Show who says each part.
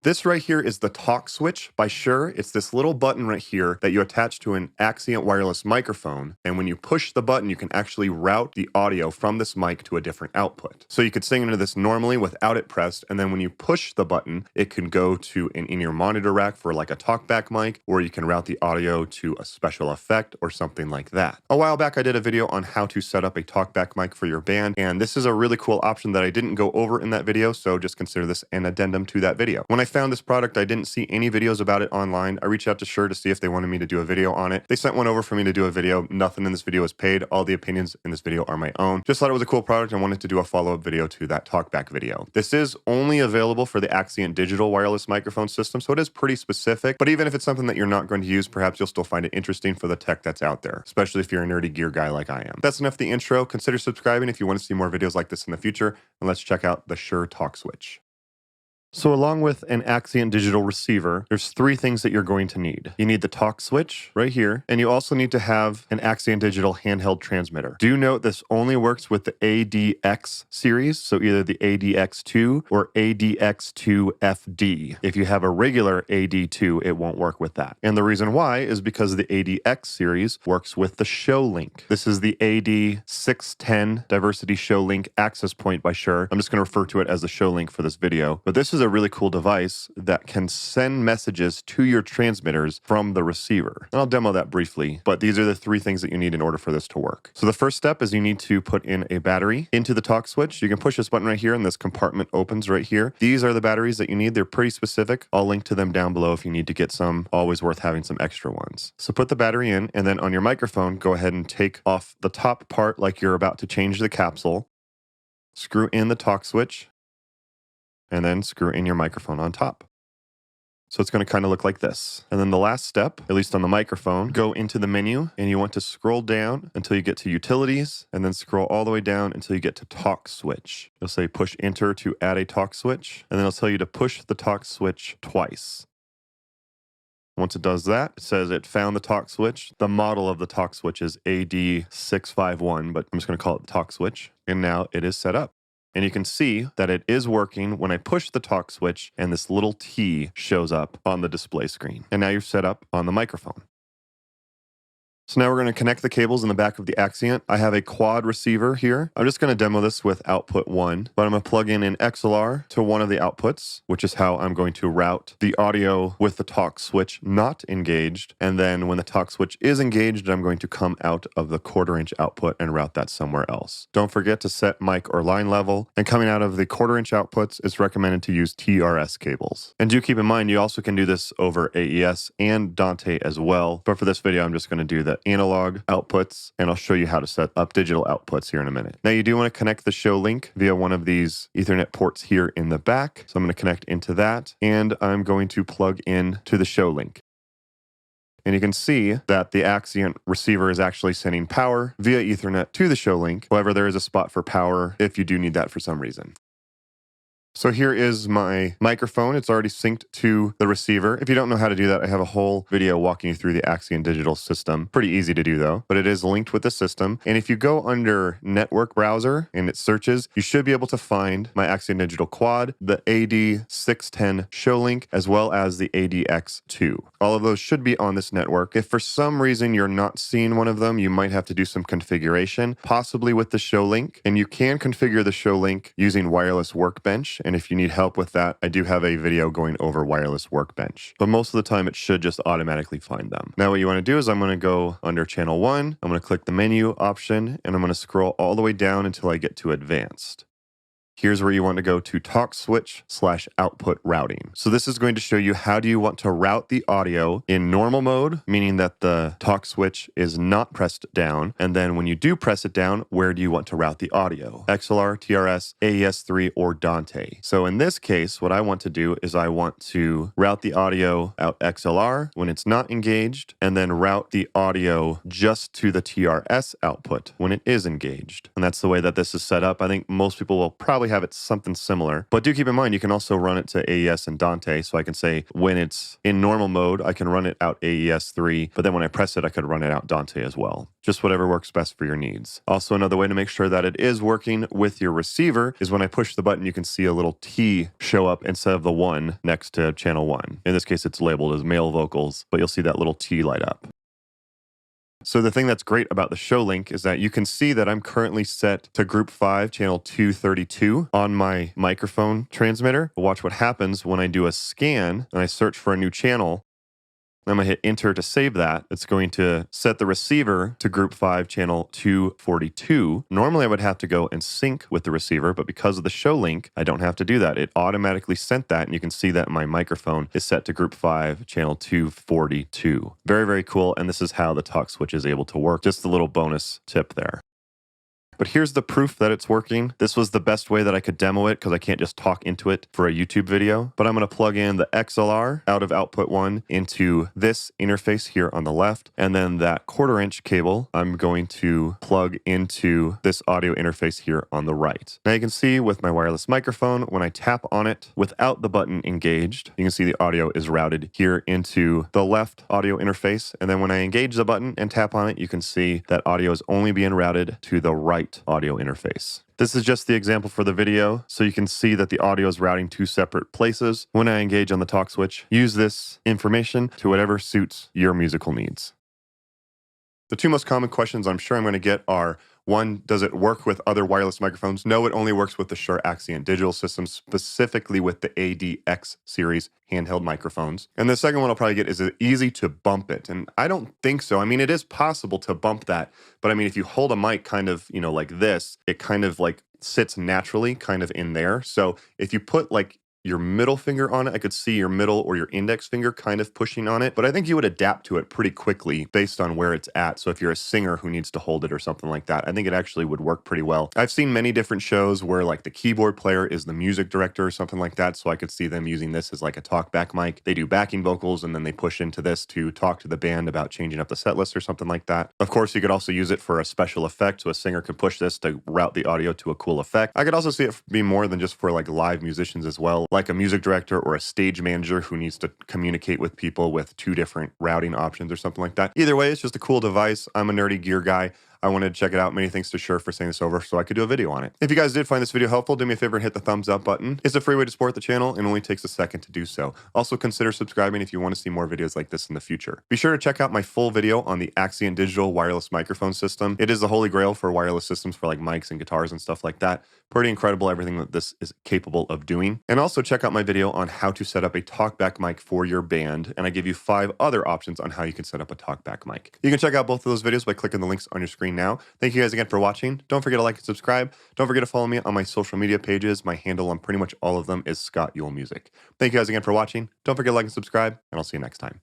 Speaker 1: This right here is the Talkswitch by Shure. It's this little button right here that you attach to an Axient wireless microphone. And when you push the button, you can actually route the audio from this mic to a different output. So you could sing into this normally without it pressed. And then when you push the button, it can go to an in-ear monitor rack for like a talkback mic, or you can route the audio to a special effect or something like that. A while back, I did a video on how to set up a talkback mic for your band. And this is a really cool option that I didn't go over in that video. So just consider this an addendum to that video. When I found this product, I didn't see any videos about it online. I reached out to Shure to see if they wanted me to do a video on it. They sent one over for me to do a video. Nothing in this video is paid. All the opinions in this video are my own. Just thought it was a cool product and wanted to do a follow-up video to that talkback video. This is only available for the Axient digital wireless microphone system, so it is pretty specific. But even if it's something that you're not going to use, perhaps you'll still find it interesting for the tech that's out there, especially if you're a nerdy gear guy like I am. That's enough the intro. Consider subscribing if you want to see more videos like this in the future, and let's check out the Shure Talkswitch. So along with an Axient digital receiver, there's three things that you're going to need. You need the Talkswitch right here, and you also need to have an Axient digital handheld transmitter. Do note this only works with the ADX series, so either the ADX2 or ADX2FD. If you have a regular AD2, it won't work with that. And the reason why is because the ADX series works with the Showlink. This is the AD610 Diversity Showlink access point by Shure. I'm just going to refer to it as the Showlink for this video, but this is a really cool device that can send messages to your transmitters from the receiver. And I'll demo that briefly, but these are the three things that you need in order for this to work. So the first step is you need to put in a battery into the Talkswitch. You can push this button right here and this compartment opens right here. These are the batteries that you need. They're pretty specific. I'll link to them down below if you need to get some. Always worth having some extra ones. So put the battery in, and then on your microphone, go ahead and take off the top part like you're about to change the capsule. Screw in the Talkswitch, and then screw in your microphone on top. So it's going to kind of look like this. And then the last step, at least on the microphone, go into the menu and you want to scroll down until you get to Utilities, and then scroll all the way down until you get to Talkswitch. You'll say push enter to add a Talkswitch, and then it'll tell you to push the Talkswitch twice. Once it does that, it says it found the Talkswitch. The model of the Talkswitch is AD651, but I'm just going to call it the Talkswitch. And now it is set up. And you can see that it is working when I push the Talkswitch and this little T shows up on the display screen. And now you're set up on the microphone. So now we're going to connect the cables in the back of the Axient. I have a quad receiver here. I'm just going to demo this with output 1, but I'm going to plug in an XLR to one of the outputs, which is how I'm going to route the audio with the Talkswitch not engaged. And then when the Talkswitch is engaged, I'm going to come out of the 1/4-inch output and route that somewhere else. Don't forget to set mic or line level. And coming out of the 1/4-inch outputs, it's recommended to use TRS cables. And do keep in mind, you also can do this over AES and Dante as well. But for this video, I'm just going to do the analog outputs, and I'll show you how to set up digital outputs here in a minute. Now you do want to connect the Showlink via one of these Ethernet ports here in the back. So I'm going to connect into that, and I'm going to plug in to the Showlink. And you can see that the Axient receiver is actually sending power via Ethernet to the Showlink. However, there is a spot for power if you do need that for some reason. So here is my microphone. It's already synced to the receiver. If you don't know how to do that, I have a whole video walking you through the Axient digital system. Pretty easy to do though, but it is linked with the system. And if you go under network browser and it searches, you should be able to find my Axient digital quad, the AD610 Showlink, as well as the ADX2. All of those should be on this network. If for some reason you're not seeing one of them, you might have to do some configuration, possibly with the Showlink. And you can configure the Showlink using Wireless Workbench. And if you need help with that, I do have a video going over Wireless Workbench. But most of the time, it should just automatically find them. Now, what you want to do is I'm going to go under channel 1. I'm going to click the menu option, and I'm going to scroll all the way down until I get to advanced. Here's where you want to go to Talkswitch/output routing. So this is going to show you how do you want to route the audio in normal mode, meaning that the Talkswitch is not pressed down. And then when you do press it down, where do you want to route the audio? XLR, TRS, AES3, or Dante. So in this case, what I want to do is I want to route the audio out XLR when it's not engaged, and then route the audio just to the TRS output when it is engaged. And that's the way that this is set up. I think most people will probably have it something similar. But do keep in mind, you can also run it to AES and Dante. So I can say when it's in normal mode, I can run it out AES 3, but then when I press it, I could run it out Dante as well. Just whatever works best for your needs. Also, another way to make sure that it is working with your receiver is when I push the button, you can see a little T show up instead of the 1 next to channel 1. In this case, it's labeled as male vocals, but you'll see that little T light up. So the thing that's great about the Showlink is that you can see that I'm currently set to group 5, channel 232 on my microphone transmitter. Watch what happens when I do a scan and I search for a new channel. I'm going to hit enter to save that. It's going to set the receiver to group 5, channel 242. Normally I would have to go and sync with the receiver, but because of the Showlink, I don't have to do that. It automatically sent that, and you can see that my microphone is set to group 5, channel 242. Very, very cool, and this is how the Talkswitch is able to work. Just a little bonus tip there. But here's the proof that it's working. This was the best way that I could demo it because I can't just talk into it for a YouTube video. But I'm going to plug in the XLR out of output 1 into this interface here on the left. And then that 1/4 inch cable, I'm going to plug into this audio interface here on the right. Now you can see with my wireless microphone, when I tap on it without the button engaged, you can see the audio is routed here into the left audio interface. And then when I engage the button and tap on it, you can see that audio is only being routed to the right audio interface. This is just the example for the video, so you can see that the audio is routing 2 separate places. When I engage on the Talkswitch, use this information to whatever suits your musical needs. The 2 most common questions I'm sure I'm going to get are, 1, does it work with other wireless microphones? No, it only works with the Shure Axient digital system, specifically with the ADX series handheld microphones. And the second one I'll probably get, is it easy to bump it? And I don't think so. I mean, it is possible to bump that, but I mean, if you hold a mic kind of, you know, like this, it kind of like sits naturally kind of in there. So if you put like your middle finger on it, I could see your middle or your index finger kind of pushing on it, but I think you would adapt to it pretty quickly based on where it's at. So if you're a singer who needs to hold it or something like that, I think it actually would work pretty well. I've seen many different shows where like the keyboard player is the music director or something like that, so I could see them using this as like a talkback mic. They do backing vocals and then they push into this to talk to the band about changing up the set list or something like that. Of course, you could also use it for a special effect, so a singer could push this to route the audio to a cool effect. I could also see it be more than just for like live musicians as well, like a music director or a stage manager who needs to communicate with people with 2 different routing options or something like that. Either way, it's just a cool device. I'm a nerdy gear guy. I wanted to check it out. Many thanks to Shure for sending this over so I could do a video on it. If you guys did find this video helpful, do me a favor and hit the thumbs up button. It's a free way to support the channel and only takes a second to do so. Also consider subscribing if you want to see more videos like this in the future. Be sure to check out my full video on the Axient digital wireless microphone system. It is the holy grail for wireless systems for like mics and guitars and stuff like that. Pretty incredible, everything that this is capable of doing. And also check out my video on how to set up a talkback mic for your band. And I give you 5 other options on how you can set up a talkback mic. You can check out both of those videos by clicking the links on your screen now. Thank you guys again for watching. Don't forget to like and subscribe. Don't forget to follow me on my social media pages. My handle on pretty much all of them is Scott Yule Music. Thank you guys again for watching. Don't forget to like and subscribe, and I'll see you next time.